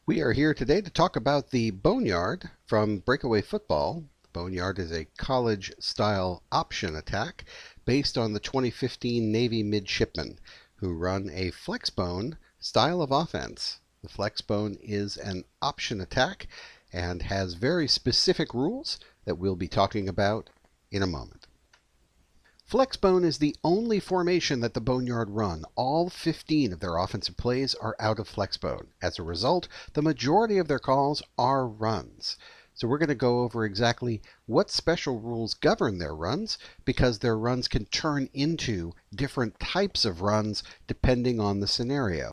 We are here today to talk about the Boneyard from Breakaway Football. The Boneyard is a college-style option attack based on the 2015 Navy Midshipmen, who run a Flexbone style of offense. The Flexbone is an option attack and has very specific rules that we'll be talking about in a moment. Flexbone is the only formation that the Boneyard run. All 15 of their offensive plays are out of Flexbone. As a result, the majority of their calls are runs. So we're going to go over exactly what special rules govern their runs, because their runs can turn into different types of runs depending on the scenario.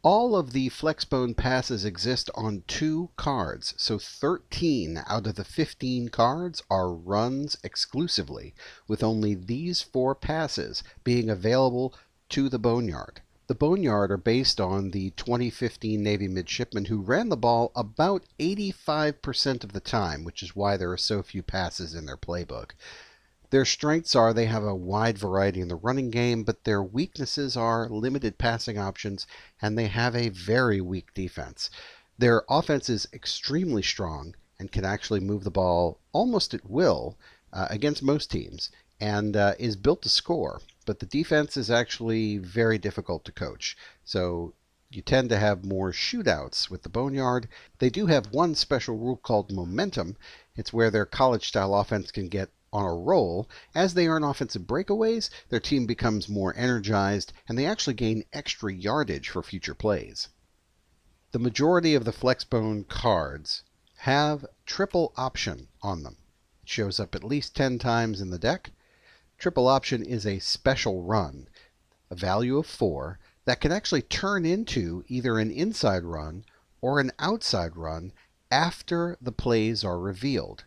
All of the Flexbone passes exist on 2 cards, so 13 out of the 15 cards are runs exclusively, with only these 4 passes being available to the Boneyard. The Boneyard are based on the 2015 Navy Midshipmen, who ran the ball about 85% of the time, which is why there are so few passes in their playbook. Their strengths are they have a wide variety in the running game, but their weaknesses are limited passing options, and they have a very weak defense. Their offense is extremely strong and can actually move the ball almost at will against most teams, and is built to score. But the defense is actually very difficult to coach. So you tend to have more shootouts with the Boneyard. They do have one special rule called momentum. It's where their college-style offense can get on a roll. As they earn offensive breakaways, their team becomes more energized, and they actually gain extra yardage for future plays. The majority of the Flexbone cards have triple option on them. It shows up at least 10 times in the deck. Triple option is a special run, a value of 4, that can actually turn into either an inside run or an outside run after the plays are revealed.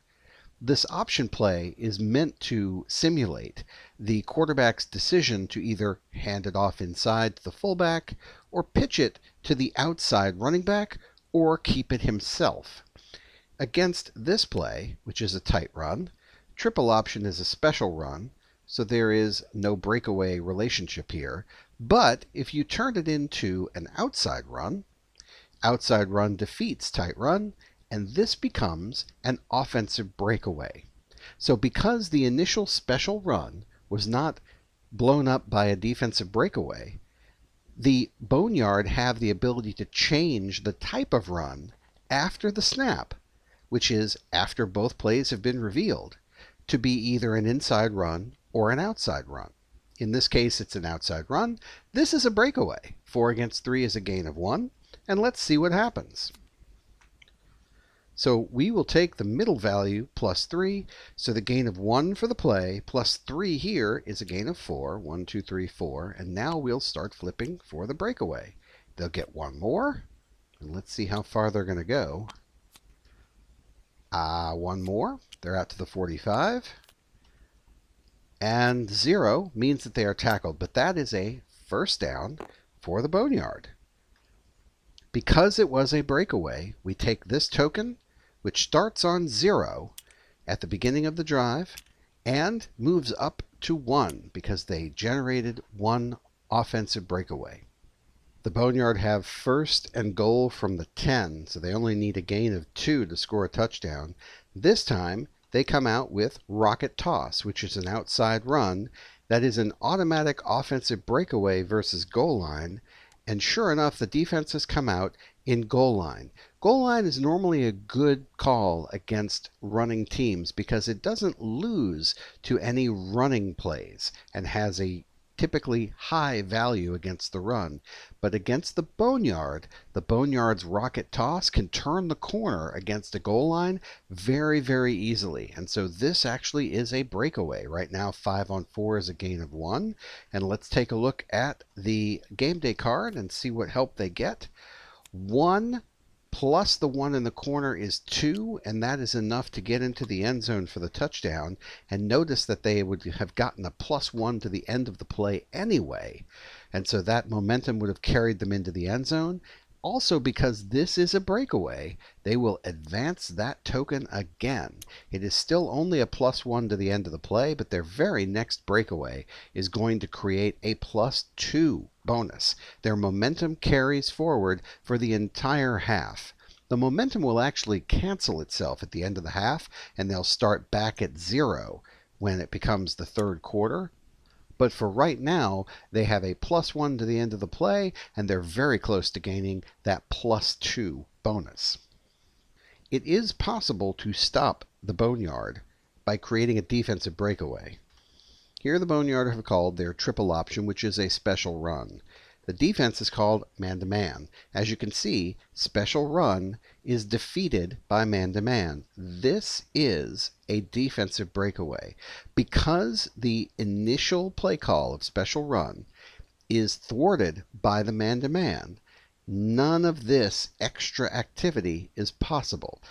This option play is meant to simulate the quarterback's decision to either hand it off inside to the fullback, or pitch it to the outside running back, or keep it himself. Against this play, which is a tight run, triple option is a special run, so there is no breakaway relationship here. But if you turn it into an outside run defeats tight run, and this becomes an offensive breakaway. So because the initial special run was not blown up by a defensive breakaway, the Boneyard have the ability to change the type of run after the snap, which is after both plays have been revealed, to be either an inside run or an outside run. In this case, it's an outside run. This is a breakaway. 4 against 3 is a gain of 1, and let's see what happens. So we will take the middle value plus 3, so the gain of 1 for the play, plus 3 here is a gain of 4, 1, 2, 3, 4, and now we'll start flipping for the breakaway. They'll get 1 more, and let's see how far they're going to go. 1 more, they're out to the 45, and 0 means that they are tackled, but that is a first down for the Boneyard. Because it was a breakaway, we take this token, which starts on 0 at the beginning of the drive, and moves up to 1 because they generated 1 offensive breakaway. The Boneyard have first and goal from the 10, so they only need a gain of 2 to score a touchdown. This time, they come out with rocket toss, which is an outside run that is an automatic offensive breakaway versus goal line. And sure enough, the defense has come out in goal line. Goal line is normally a good call against running teams because it doesn't lose to any running plays and has a typically high value against the run. But against the Boneyard's rocket toss can turn the corner against a goal line very, very easily. And so this actually is a breakaway. Right now, 5 on 4 is a gain of 1. And let's take a look at the game day card and see what help they get. 1 plus the 1 in the corner is 2, and that is enough to get into the end zone for the touchdown. And notice that they would have gotten a +1 to the end of the play anyway, and so that momentum would have carried them into the end zone. Also, because this is a breakaway, they will advance that token again. It is still only a +1 to the end of the play, but their very next breakaway is going to create a +2 bonus. Their momentum carries forward for the entire half. the momentum will actually cancel itself at the end of the half, and they'll start back at 0 when it becomes the third quarter. But for right now, they have a +1 to the end of the play, and they're very close to gaining that +2 bonus. It is possible to stop the Boneyard by creating a defensive breakaway. Here the Boneyard have called their triple option, which is a special run. The defense is called man-to-man. As you can see, special run is defeated by man-to-man. This is a defensive breakaway. Because the initial play call of special run is thwarted by the man-to-man, none of this extra activity is possible.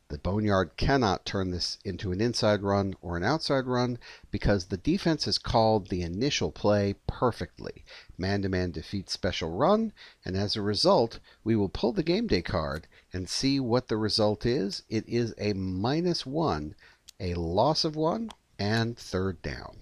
The Boneyard cannot turn this into an inside run or an outside run because the defense has called the initial play perfectly. Man-to-man defeats special run, and as a result, we will pull the game day card and see what the result is. It is a -1, a loss of 1, and third down.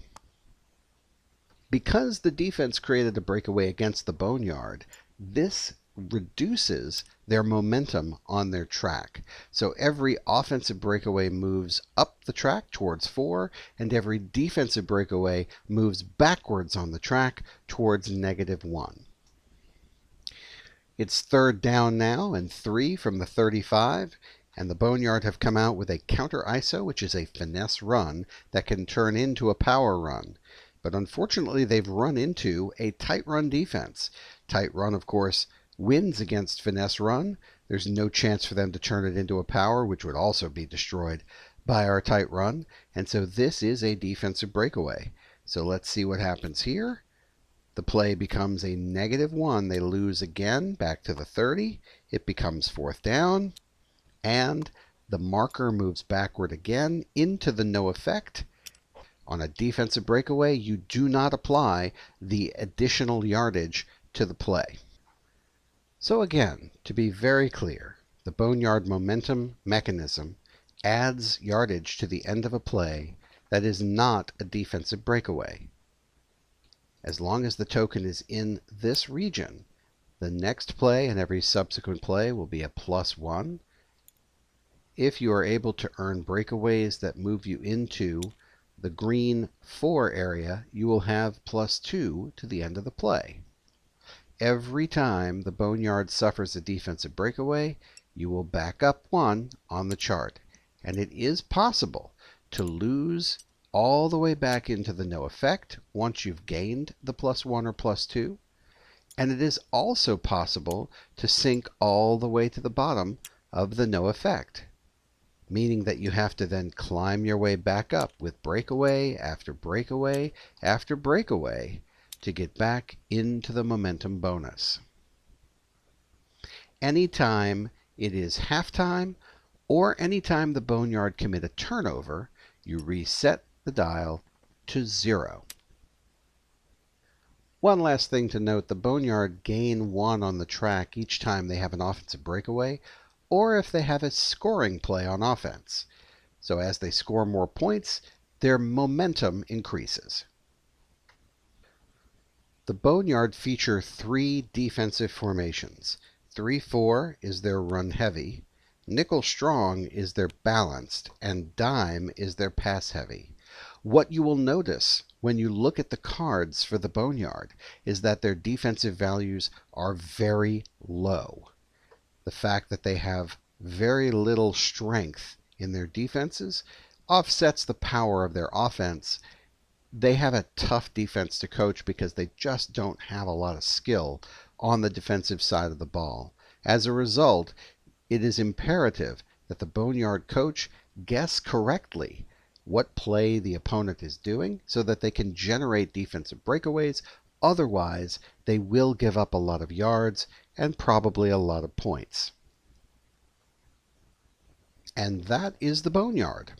Because the defense created a breakaway against the Boneyard, this reduces their momentum on their track. So every offensive breakaway moves up the track towards 4, and every defensive breakaway moves backwards on the track towards -1. It's third down now and 3 from the 35, and the Boneyard have come out with a counter ISO, which is a finesse run that can turn into a power run. But unfortunately, they've run into a tight run defense. Tight run, of course, wins against finesse run. There's no chance for them to turn it into a power, which would also be destroyed by our tight run. And so this is a defensive breakaway. So let's see what happens here. The play becomes a -1. They lose again back to the 30. It becomes fourth down. And the marker moves backward again into the no effect. On a defensive breakaway, you do not apply the additional yardage to the play. So again, to be very clear, the Boneyard momentum mechanism adds yardage to the end of a play that is not a defensive breakaway. As long as the token is in this region, the next play and every subsequent play will be a +1. If you are able to earn breakaways that move you into the green 4 area, you will have +2 to the end of the play. Every time the Boneyard suffers a defensive breakaway, you will back up 1 on the chart. And it is possible to lose all the way back into the no effect once you've gained the +1 or +2. And it is also possible to sink all the way to the bottom of the no effect, meaning that you have to then climb your way back up with breakaway after breakaway after breakaway to get back into the momentum bonus. Anytime it is halftime or anytime the Boneyard commit a turnover, you reset the dial to 0. One last thing to note, the Boneyard gain 1 on the track each time they have an offensive breakaway or if they have a scoring play on offense. So as they score more points, their momentum increases. The Boneyard feature 3 defensive formations. 3-4 is their run heavy, nickel strong is their balanced, and dime is their pass heavy. What you will notice when you look at the cards for the Boneyard is that their defensive values are very low. The fact that they have very little strength in their defenses offsets the power of their offense. They have a tough defense to coach because they just don't have a lot of skill on the defensive side of the ball. As a result, it is imperative that the Boneyard coach guess correctly what play the opponent is doing so that they can generate defensive breakaways. Otherwise, they will give up a lot of yards and probably a lot of points. And that is the Boneyard.